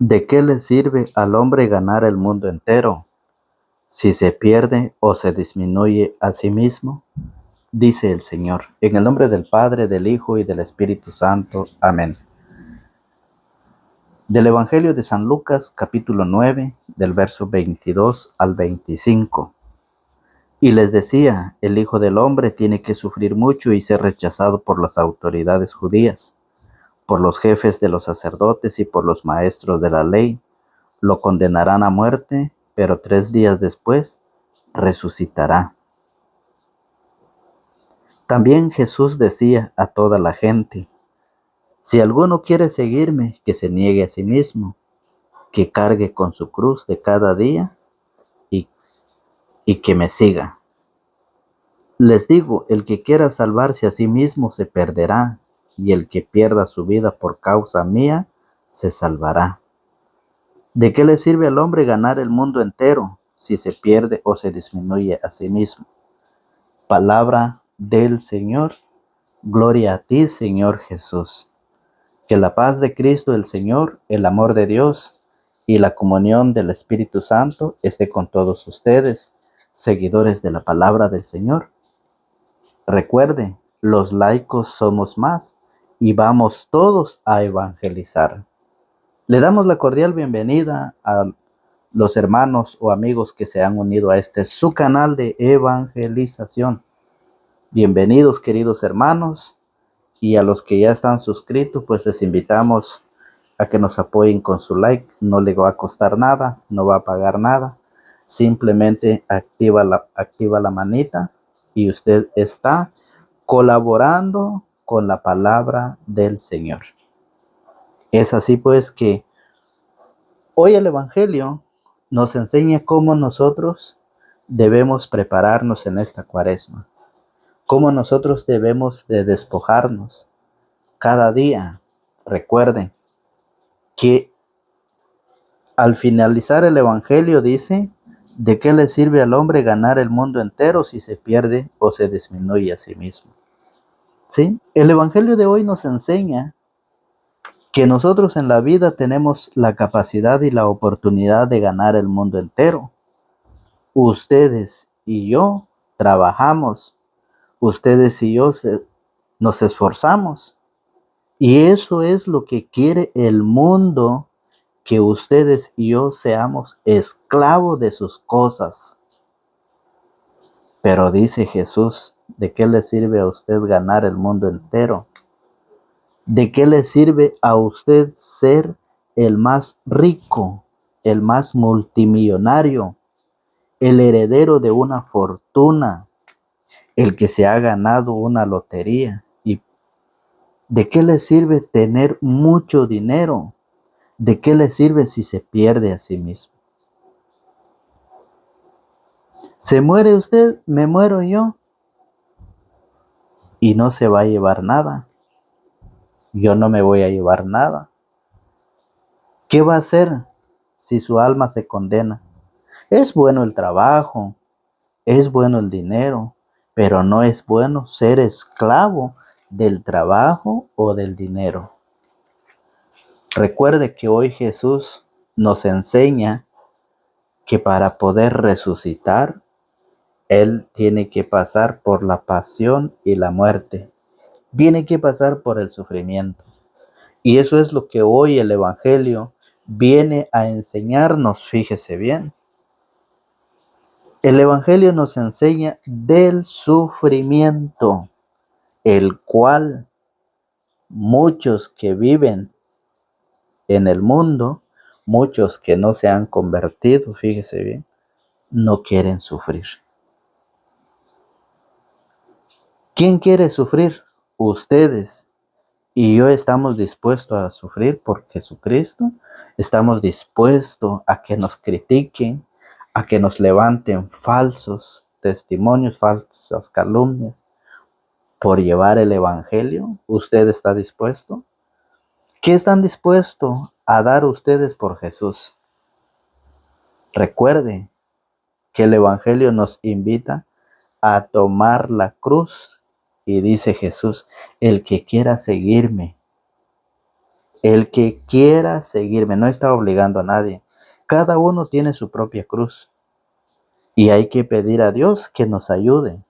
¿De qué le sirve al hombre ganar el mundo entero si se pierde o se disminuye a sí mismo? Dice el Señor, en el nombre del Padre, del Hijo y del Espíritu Santo. Amén. Del Evangelio de San Lucas, capítulo 9, del verso 22 al 25. Y les decía, el Hijo del Hombre tiene que sufrir mucho y ser rechazado por las autoridades judías, por los jefes de los sacerdotes y por los maestros de la ley. Lo condenarán a muerte, pero 3 días después resucitará. También Jesús decía a toda la gente, si alguno quiere seguirme, que se niegue a sí mismo, que cargue con su cruz de cada día y, y que me siga. Les digo, el que quiera salvarse a sí mismo se perderá, y el que pierda su vida por causa mía se salvará. ¿De qué le sirve al hombre ganar el mundo entero si se pierde o se disminuye a sí mismo? Palabra del Señor. Gloria a ti, Señor Jesús. Que la paz de Cristo el Señor, el amor de Dios y la comunión del Espíritu Santo esté con todos ustedes, seguidores de la palabra del Señor. Recuerde, los laicos somos más y vamos todos a evangelizar. Le damos la cordial bienvenida a los hermanos o amigos que se han unido a su canal de evangelización. Bienvenidos, queridos hermanos, y a los que ya están suscritos, pues les invitamos a que nos apoyen con su like. No le va a costar nada, no va a pagar nada. Simplemente activa la manita y usted está colaborando con la palabra del Señor. Es así pues que hoy el Evangelio nos enseña cómo nosotros debemos prepararnos en esta cuaresma, cómo nosotros debemos de despojarnos cada día. Recuerden que al finalizar el Evangelio dice, ¿de qué le sirve al hombre ganar el mundo entero si se pierde o se disminuye a sí mismo? ¿Sí? El Evangelio de hoy nos enseña que nosotros en la vida tenemos la capacidad y la oportunidad de ganar el mundo entero. Ustedes y yo trabajamos, ustedes y yo nos esforzamos, y eso es lo que quiere el mundo, que ustedes y yo seamos esclavos de sus cosas. Pero dice Jesús, ¿de qué le sirve a usted ganar el mundo entero? ¿De qué le sirve a usted ser el más rico, el más multimillonario, el heredero de una fortuna, el que se ha ganado una lotería? ¿Y de qué le sirve tener mucho dinero? ¿De qué le sirve si se pierde a sí mismo? Se muere usted, me muero yo, y no se va a llevar nada. Yo no me voy a llevar nada. ¿Qué va a hacer si su alma se condena? Es bueno el trabajo, es bueno el dinero, pero no es bueno ser esclavo del trabajo o del dinero. Recuerde que hoy Jesús nos enseña que para poder resucitar, Él tiene que pasar por la pasión y la muerte. Tiene que pasar por el sufrimiento. Y eso es lo que hoy el Evangelio viene a enseñarnos, fíjese bien. El Evangelio nos enseña del sufrimiento, el cual muchos que viven en el mundo, muchos que no se han convertido, fíjese bien, no quieren sufrir. ¿Quién quiere sufrir? Ustedes. Y yo estamos dispuestos a sufrir por Jesucristo. Estamos dispuestos a que nos critiquen, a que nos levanten falsos testimonios, falsas calumnias por llevar el Evangelio. ¿Usted está dispuesto? ¿Qué están dispuestos a dar ustedes por Jesús? Recuerde que el Evangelio nos invita a tomar la cruz, y dice Jesús, el que quiera seguirme, El que quiera seguirme, no está obligando a nadie. Cada uno tiene su propia cruz y hay que pedir a Dios que nos ayude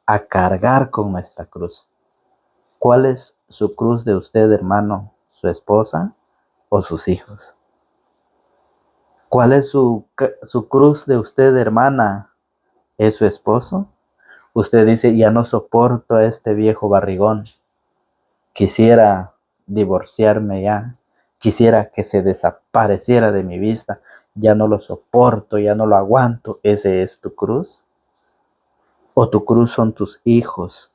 a cargar con nuestra cruz. ¿Cuál es su cruz de usted, hermano? ¿Su esposa o sus hijos? ¿Cuál es su cruz de usted, hermana? ¿Es su esposo? Usted dice, ya no soporto a este viejo barrigón. Quisiera divorciarme ya. Quisiera que se desapareciera de mi vista. Ya no lo soporto, ya no lo aguanto. ¿Ese es tu cruz? ¿O tu cruz son tus hijos?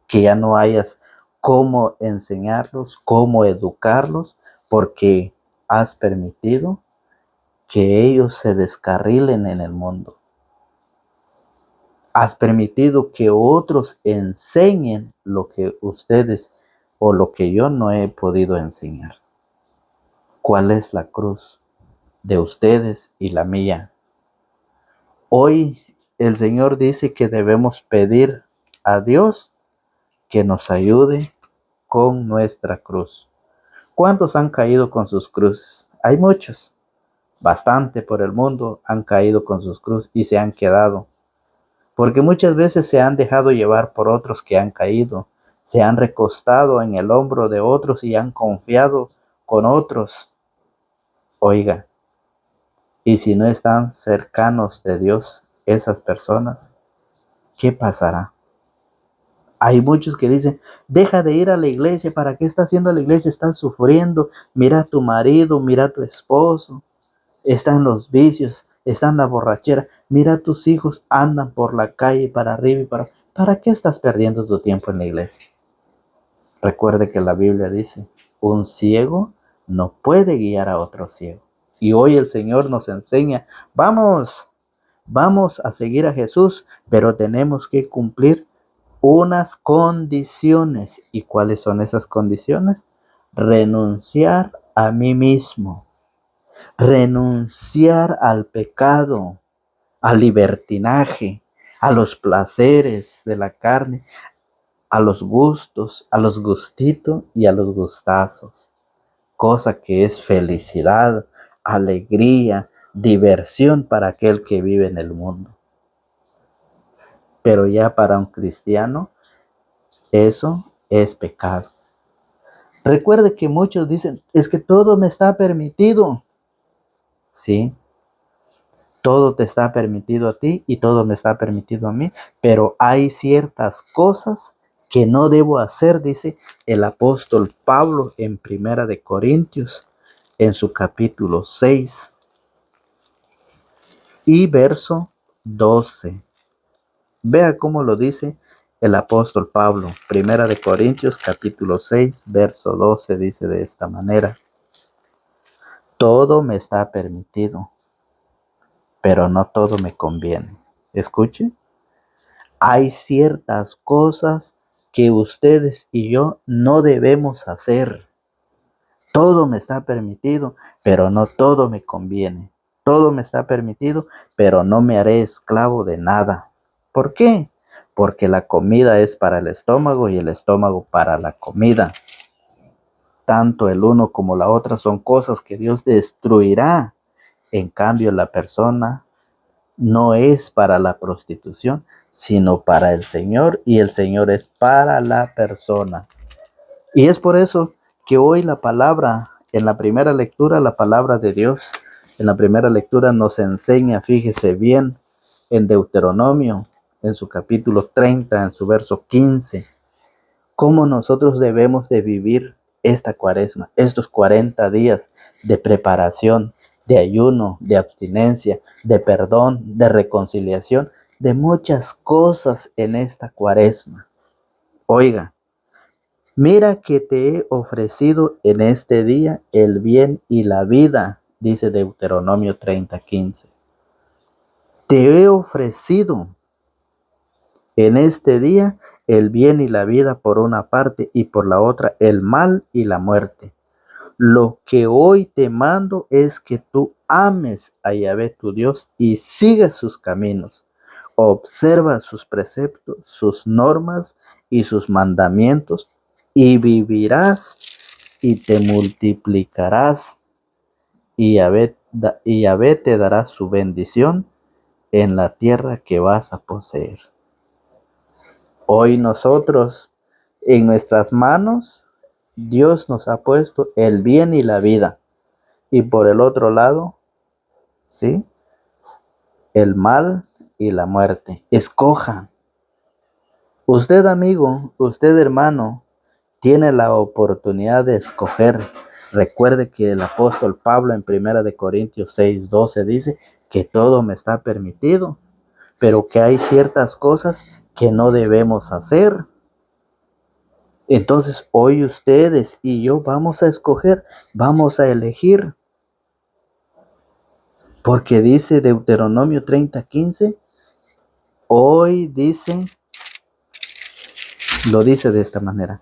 Que ya no hayas cómo enseñarlos, cómo educarlos, porque has permitido que ellos se descarrilen en el mundo. Has permitido que otros enseñen lo que ustedes o lo que yo no he podido enseñar. ¿Cuál es la cruz de ustedes y la mía? Hoy el Señor dice que debemos pedir a Dios que nos ayude con nuestra cruz. ¿Cuántos han caído con sus cruces? Hay muchos, bastante por el mundo han caído con sus cruces y se han quedado. Porque muchas veces se han dejado llevar por otros que han caído, se han recostado en el hombro de otros y han confiado con otros. Oiga, y si no están cercanos de Dios esas personas, ¿qué pasará? Hay muchos que dicen, deja de ir a la iglesia, ¿para qué estás haciendo la iglesia? Estás sufriendo, mira a tu marido, mira a tu esposo, están los vicios, están la borrachera, mira a tus hijos, andan por la calle para arriba y ¿para qué estás perdiendo tu tiempo en la iglesia? Recuerde que la Biblia dice, un ciego no puede guiar a otro ciego. Y hoy el Señor nos enseña, vamos a seguir a Jesús, pero tenemos que cumplir unas condiciones. ¿Y cuáles son esas condiciones? Renunciar a mí mismo, renunciar al pecado, al libertinaje, a los placeres de la carne, a los gustos, a los gustitos y a los gustazos, cosa que es felicidad, alegría, diversión para aquel que vive en el mundo. Pero ya para un cristiano, eso es pecado. Recuerde que muchos dicen, es que todo me está permitido. Sí, todo te está permitido a ti y todo me está permitido a mí, pero hay ciertas cosas que no debo hacer, dice el apóstol Pablo en Primera de Corintios, en su capítulo 6 y verso 12. Vea cómo lo dice el apóstol Pablo. Primera de Corintios, capítulo 6, verso 12, dice de esta manera. Todo me está permitido, pero no todo me conviene. Escuche, hay ciertas cosas que ustedes y yo no debemos hacer. Todo me está permitido, pero no todo me conviene. Todo me está permitido, pero no me haré esclavo de nada. ¿Por qué? Porque la comida es para el estómago y el estómago para la comida. Tanto el uno como la otra son cosas que Dios destruirá. En cambio, la persona no es para la prostitución, sino para el Señor, y el Señor es para la persona. Y es por eso que hoy la palabra, en la primera lectura, la palabra de Dios, en la primera lectura nos enseña, fíjese bien, en Deuteronomio, en su capítulo 30, en su verso 15, cómo nosotros debemos de vivir esta cuaresma, estos 40 días de preparación, de ayuno, de abstinencia, de perdón, de reconciliación, de muchas cosas en esta cuaresma. Oiga, mira que te he ofrecido en este día el bien y la vida, dice Deuteronomio 30:15. Te he ofrecido en este día el bien y la vida por una parte y por la otra el mal y la muerte. Lo que hoy te mando es que tú ames a Yahvé tu Dios y sigas sus caminos. Observa sus preceptos, sus normas y sus mandamientos y vivirás y te multiplicarás, y Yahvé te dará su bendición en la tierra que vas a poseer. Hoy nosotros, en nuestras manos, Dios nos ha puesto el bien y la vida. Y por el otro lado, ¿sí?, el mal y la muerte. Escoja. Usted, amigo, usted, hermano, tiene la oportunidad de escoger. Recuerde que el apóstol Pablo en 1 Corintios 6:12 dice que todo me está permitido, pero que hay ciertas cosas que no debemos hacer. Entonces, hoy ustedes y yo vamos a escoger, vamos a elegir. Porque dice Deuteronomio 30:15, hoy dice, lo dice de esta manera: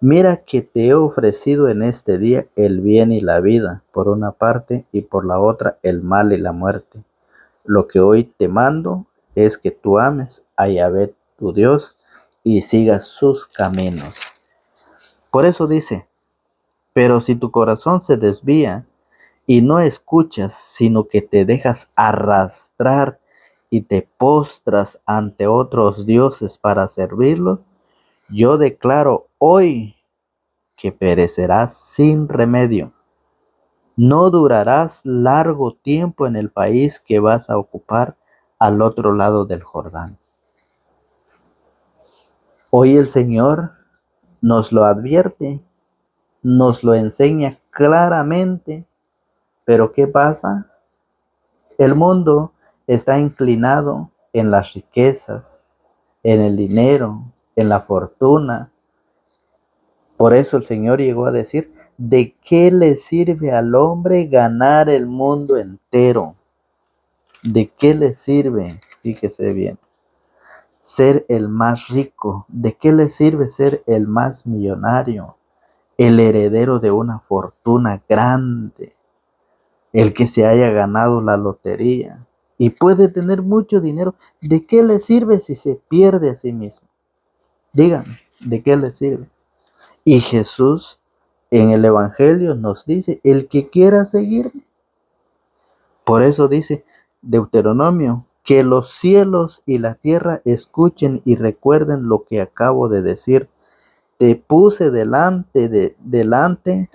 mira que te he ofrecido en este día el bien y la vida, por una parte, y por la otra el mal y la muerte. Lo que hoy te mando es que tú ames a Yahvé tu Dios y sigas sus caminos. Por eso dice, pero si tu corazón se desvía y no escuchas, sino que te dejas arrastrar y te postras ante otros dioses para servirlos, yo declaro hoy que perecerás sin remedio. No durarás largo tiempo en el país que vas a ocupar al otro lado del Jordán. Hoy el Señor nos lo advierte, nos lo enseña claramente, pero ¿qué pasa? El mundo está inclinado en las riquezas, en el dinero, en la fortuna. Por eso el Señor llegó a decir, ¿de qué le sirve al hombre ganar el mundo entero? ¿De qué le sirve, fíjese bien, ser el más rico? ¿De qué le sirve ser el más millonario, el heredero de una fortuna grande, el que se haya ganado la lotería y puede tener mucho dinero? ¿De qué le sirve si se pierde a sí mismo? Díganme, ¿de qué le sirve? Y Jesús en el Evangelio nos dice, el que quiera seguirme. Por eso dice Deuteronomio, que los cielos y la tierra escuchen y recuerden lo que acabo de decir. Te puse delante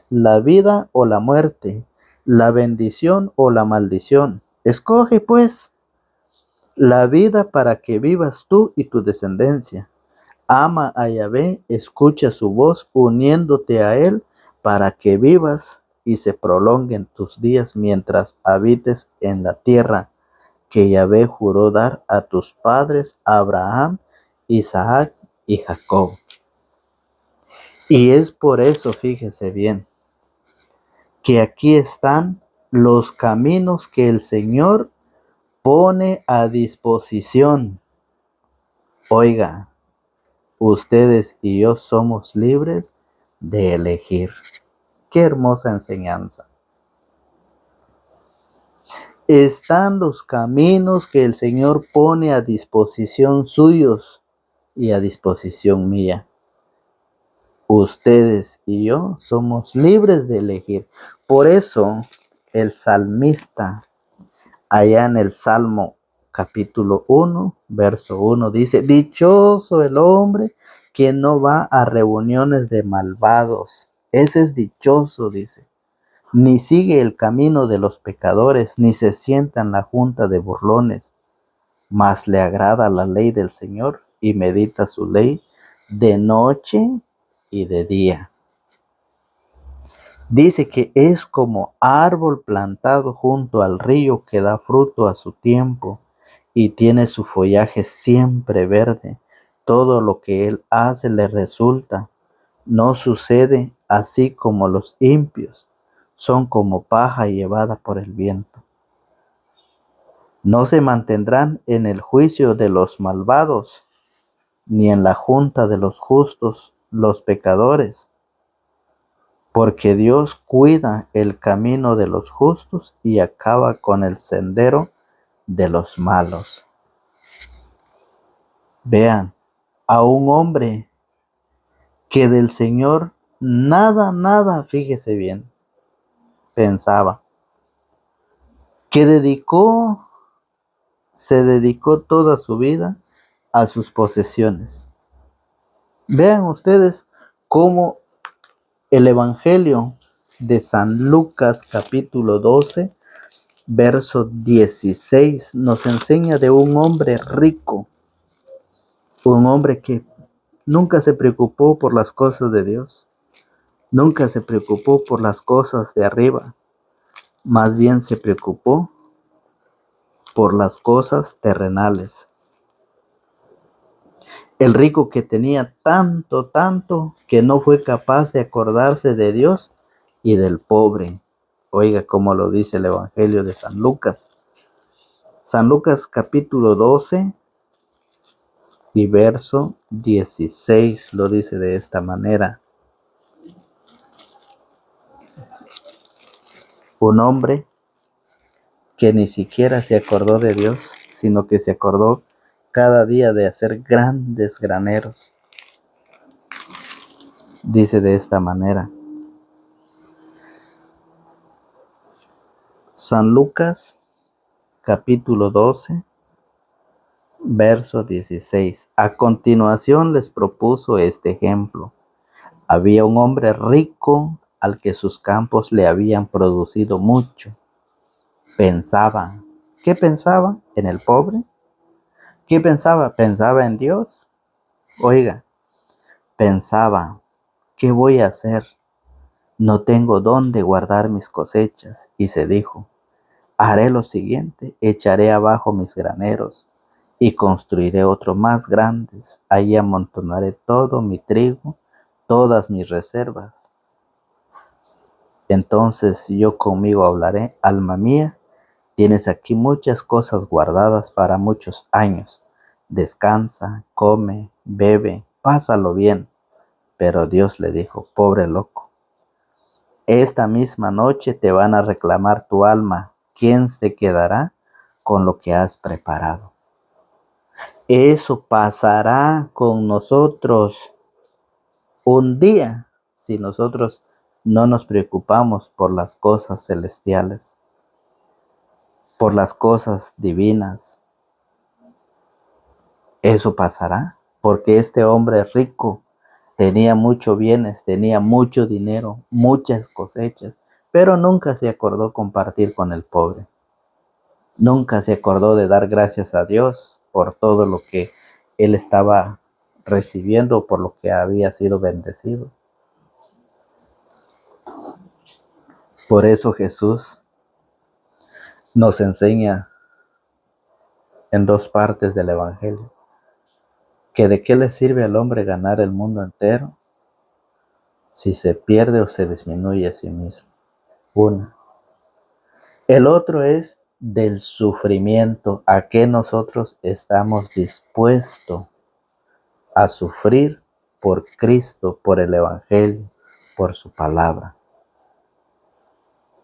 la vida o la muerte, la bendición o la maldición. Escoge pues la vida para que vivas tú y tu descendencia. Ama a Yahvé, escucha su voz, uniéndote a Él para que vivas y se prolonguen tus días mientras habites en la tierra que Yahvé juró dar a tus padres, Abraham, Isaac y Jacob. Y es por eso, fíjese bien, que aquí están los caminos que el Señor pone a disposición. Oiga, ustedes y yo somos libres de elegir. Qué hermosa enseñanza. Están los caminos que el Señor pone a disposición suyos y a disposición mía. Ustedes y yo somos libres de elegir. Por eso el salmista, allá en el Salmo capítulo 1, verso 1, dice, dichoso el hombre que no va a reuniones de malvados. Ese es dichoso, dice. Ni sigue el camino de los pecadores, ni se sienta en la junta de burlones, mas le agrada la ley del Señor y medita su ley de noche y de día. Dice que es como árbol plantado junto al río que da fruto a su tiempo y tiene su follaje siempre verde. Todo lo que él hace le resulta. No sucede así como los impios. Son como paja llevada por el viento. No se mantendrán en el juicio de los malvados, ni en la junta de los justos, los pecadores. Porque Dios cuida el camino de los justos y acaba con el sendero de los malos. Vean, a un hombre que del Señor Nada, nada, fíjese bien, pensaba, que se dedicó toda su vida a sus posesiones. Vean ustedes cómo el Evangelio de San Lucas capítulo 12, verso 16 nos enseña de un hombre rico, un hombre que nunca se preocupó por las cosas de Dios, nunca se preocupó por las cosas de arriba, más bien se preocupó por las cosas terrenales. El rico que tenía tanto, tanto, que no fue capaz de acordarse de Dios y del pobre. Oiga cómo lo dice el Evangelio de San Lucas. San Lucas capítulo 12 y verso 16 lo dice de esta manera. Un hombre que ni siquiera se acordó de Dios, sino que se acordó cada día de hacer grandes graneros. Dice de esta manera. San Lucas capítulo 12, verso 16. A continuación les propuso este ejemplo. Había un hombre rico al que sus campos le habían producido mucho. Pensaba. ¿Qué pensaba? ¿En el pobre? ¿Qué pensaba? Pensaba en Dios. Oiga, pensaba, ¿qué voy a hacer? No tengo dónde guardar mis cosechas. Y se dijo, haré lo siguiente, echaré abajo mis graneros y construiré otros más grandes. Ahí amontonaré todo mi trigo, todas mis reservas. Entonces yo conmigo hablaré, alma mía, tienes aquí muchas cosas guardadas para muchos años. Descansa, come, bebe, pásalo bien. Pero Dios le dijo, pobre loco, esta misma noche te van a reclamar tu alma. ¿Quién se quedará con lo que has preparado? Eso pasará con nosotros un día si nosotros no nos preocupamos por las cosas celestiales, por las cosas divinas. Eso pasará porque este hombre rico tenía muchos bienes, tenía mucho dinero, muchas cosechas, pero nunca se acordó compartir con el pobre. Nunca se acordó de dar gracias a Dios por todo lo que él estaba recibiendo, por lo que había sido bendecido. Por eso Jesús nos enseña en dos partes del Evangelio que de qué le sirve al hombre ganar el mundo entero si se pierde o se disminuye a sí mismo. Una. El otro es del sufrimiento, a que nosotros estamos dispuestos a sufrir por Cristo, por el Evangelio, por su palabra.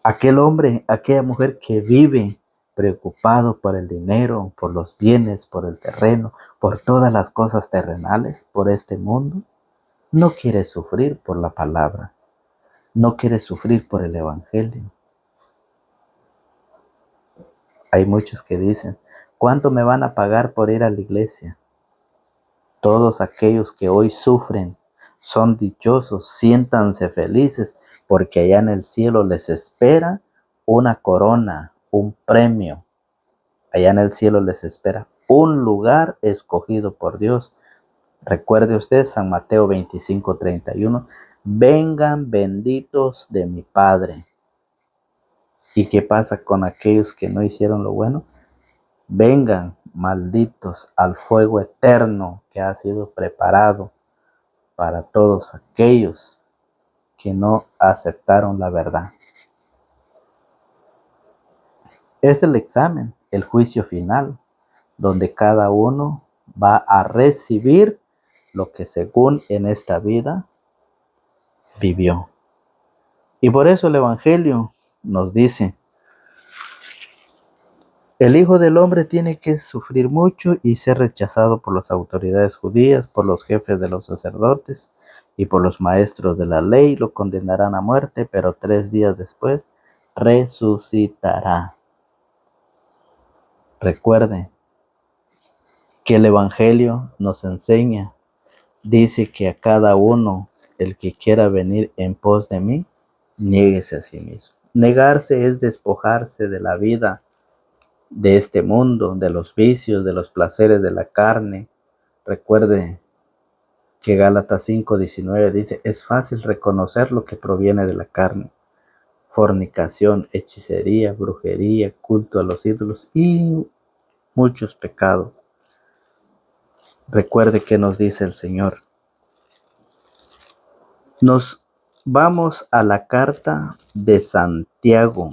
Aquel hombre, aquella mujer que vive preocupado por el dinero, por los bienes, por el terreno, por todas las cosas terrenales, por este mundo, no quiere sufrir por la palabra, no quiere sufrir por el Evangelio. Hay muchos que dicen, ¿cuánto me van a pagar por ir a la iglesia? Todos aquellos que hoy sufren son dichosos, siéntanse felices, porque allá en el cielo les espera una corona, un premio. Allá en el cielo les espera un lugar escogido por Dios. Recuerde usted San Mateo 25:31. Vengan benditos de mi Padre. ¿Y qué pasa con aquellos que no hicieron lo bueno? Vengan malditos al fuego eterno que ha sido preparado para todos aquellos que no aceptaron la verdad. Es el examen, el juicio final, donde cada uno va a recibir lo que según en esta vida vivió. Y por eso el Evangelio nos dice, el Hijo del Hombre tiene que sufrir mucho y ser rechazado por las autoridades judías, por los jefes de los sacerdotes y por los maestros de la ley lo condenarán a muerte, pero 3 días después resucitará. Recuerde que el Evangelio nos enseña, dice que a cada uno, el que quiera venir en pos de mí, niéguese a sí mismo. Negarse es despojarse de la vida de este mundo, de los vicios, de los placeres de la carne. Recuerde que Gálatas 5:19 dice, es fácil reconocer lo que proviene de la carne: fornicación, hechicería, brujería, culto a los ídolos y muchos pecados. Recuerde que nos dice el Señor. Nos vamos a la carta de Santiago.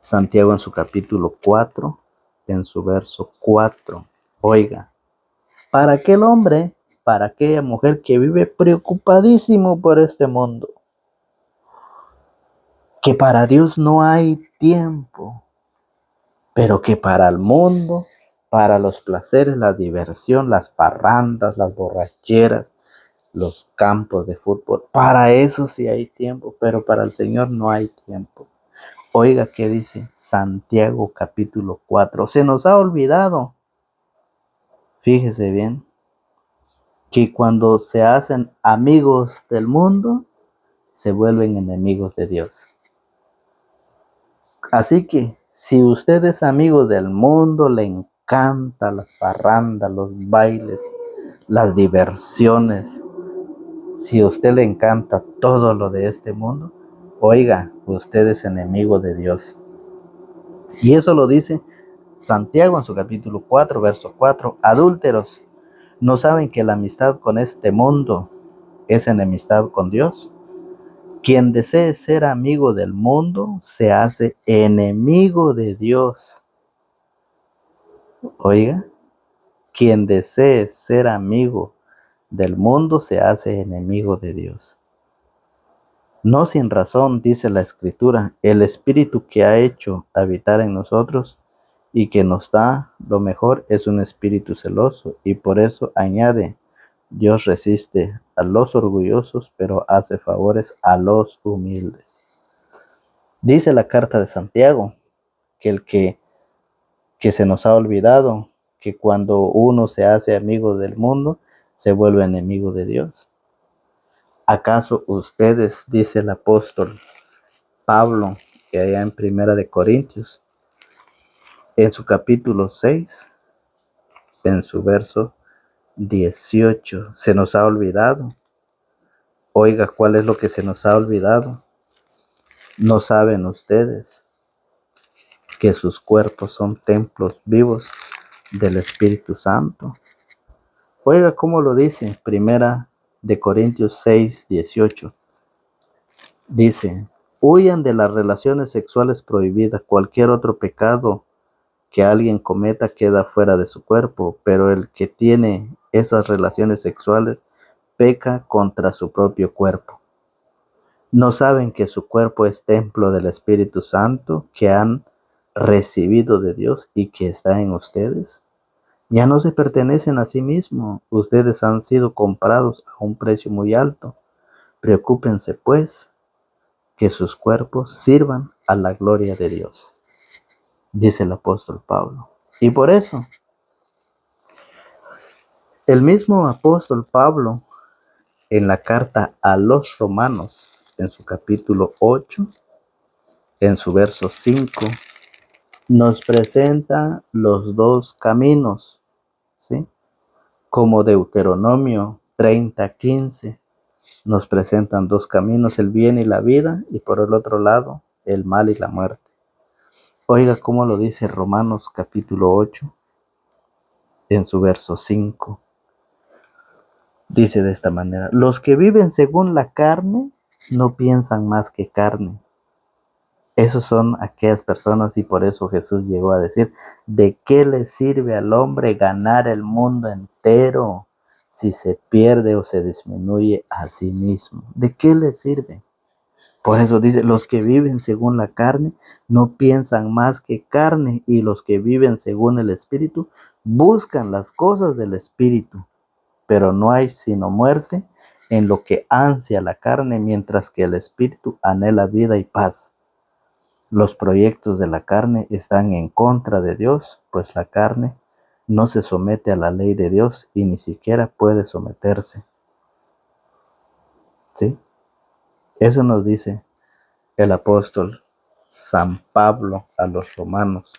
Santiago en su capítulo 4, en su verso 4. Oiga, para aquel hombre, para aquella mujer que vive preocupadísimo por este mundo, que para Dios no hay tiempo, pero que para el mundo, para los placeres, la diversión, las parrandas, las borracheras, los campos de fútbol, para eso sí hay tiempo, pero para el Señor no hay tiempo. Oiga qué dice Santiago capítulo 4. Se nos ha olvidado, fíjese bien, que cuando se hacen amigos del mundo, se vuelven enemigos de Dios. Así que si usted es amigo del mundo, le encanta las parrandas, los bailes, las diversiones, si a usted le encanta todo lo de este mundo, oiga, usted es enemigo de Dios. Y eso lo dice Santiago en su capítulo 4, verso 4. Adúlteros, ¿no saben que la amistad con este mundo es enemistad con Dios? Quien desee ser amigo del mundo se hace enemigo de Dios. Oiga, quien desee ser amigo del mundo se hace enemigo de Dios. No sin razón, dice la Escritura, el Espíritu que ha hecho habitar en nosotros y que nos da lo mejor es un espíritu celoso, y por eso añade, Dios resiste a los orgullosos, pero hace favores a los humildes. Dice la carta de Santiago que que se nos ha olvidado que cuando uno se hace amigo del mundo, se vuelve enemigo de Dios. ¿Acaso ustedes, dice el apóstol Pablo, que allá en Primera de Corintios, en su capítulo 6, en su verso 18, se nos ha olvidado? Oiga, ¿cuál es lo que se nos ha olvidado? ¿No saben ustedes que sus cuerpos son templos vivos del Espíritu Santo? Oiga cómo lo dice Primera de Corintios 6:18. Dice, huyan de las relaciones sexuales prohibidas. Cualquier otro pecado que alguien cometa queda fuera de su cuerpo, pero el que tiene esas relaciones sexuales peca contra su propio cuerpo. ¿No saben que su cuerpo es templo del Espíritu Santo que han recibido de Dios y que está en ustedes? Ya no se pertenecen a sí mismos, ustedes han sido comprados a un precio muy alto. Preocúpense, pues, que sus cuerpos sirvan a la gloria de Dios, dice el apóstol Pablo. Y por eso, el mismo apóstol Pablo, en la carta a los Romanos, en su capítulo 8, en su verso 5, nos presenta los dos caminos, ¿sí? Como Deuteronomio 30:15 nos presentan dos caminos, el bien y la vida, y por el otro lado, el mal y la muerte. Oiga cómo lo dice Romanos capítulo 8, en su verso 5. Dice de esta manera, los que viven según la carne no piensan más que carne. Esos son aquellas personas, y por eso Jesús llegó a decir, ¿de qué le sirve al hombre ganar el mundo entero si se pierde o se disminuye a sí mismo? ¿De qué le sirve? Por eso dice, los que viven según la carne no piensan más que carne, y los que viven según el Espíritu buscan las cosas del Espíritu, pero no hay sino muerte en lo que ansia la carne, mientras que el espíritu anhela vida y paz. Los proyectos de la carne están en contra de Dios, pues la carne no se somete a la ley de Dios y ni siquiera puede someterse. ¿Sí? Eso nos dice el apóstol San Pablo a los romanos.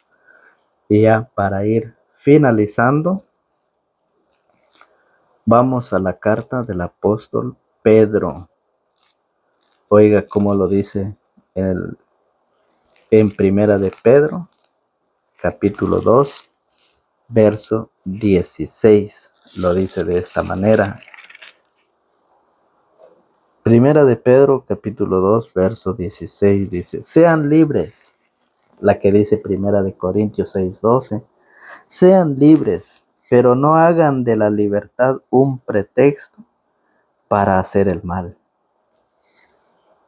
Y ya para ir finalizando, vamos a la carta del apóstol Pedro. Oiga cómo lo dice en Primera de Pedro, capítulo 2, verso 16. Lo dice de esta manera. Primera de Pedro, capítulo 2, verso 16 dice: sean libres. La que dice Primera de Corintios 6, 12: sean libres, pero no hagan de la libertad un pretexto para hacer el mal.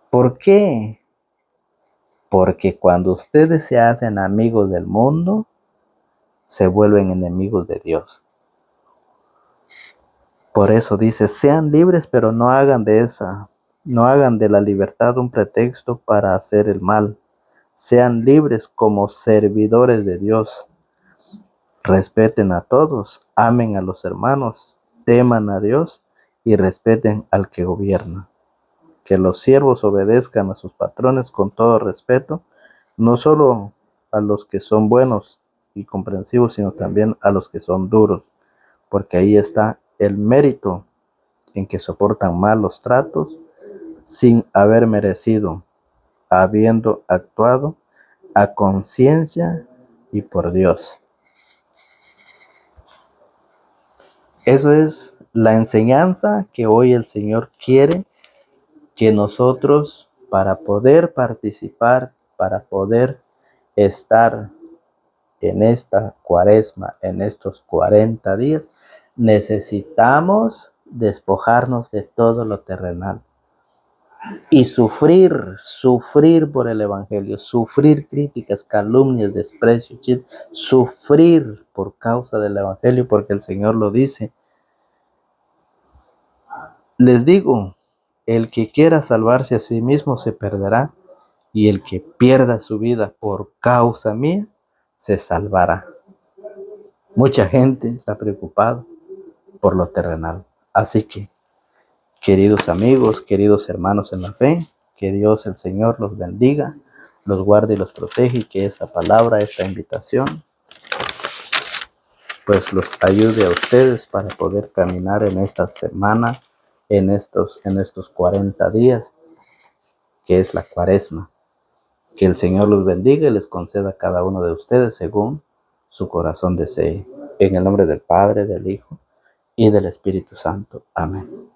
¿Por qué? Porque cuando ustedes se hacen amigos del mundo, se vuelven enemigos de Dios. Por eso dice: sean libres, pero no hagan de la libertad un pretexto para hacer el mal. Sean libres como servidores de Dios. Respeten a todos, amen a los hermanos, teman a Dios y respeten al que gobierna. Que los siervos obedezcan a sus patrones con todo respeto, no solo a los que son buenos y comprensivos, sino también a los que son duros, porque ahí está el mérito en que soportan malos tratos sin haber merecido, habiendo actuado a conciencia y por Dios. Eso es la enseñanza que hoy el Señor quiere que nosotros, para poder participar, para poder estar en esta cuaresma, en estos 40 días, necesitamos despojarnos de todo lo terrenal y sufrir por el Evangelio, sufrir críticas, calumnias, desprecios, sufrir por causa del Evangelio, porque el Señor lo dice. Les digo, el que quiera salvarse a sí mismo se perderá, y el que pierda su vida por causa mía se salvará. Mucha gente está preocupada por lo terrenal. Así que, queridos amigos, queridos hermanos en la fe, que Dios el Señor los bendiga, los guarde y los protege, y que esta palabra, esta invitación, pues los ayude a ustedes para poder caminar en esta semana, en estos 40 días, que es la cuaresma. Que el Señor los bendiga y les conceda a cada uno de ustedes según su corazón desee. En el nombre del Padre, del Hijo y del Espíritu Santo. Amén.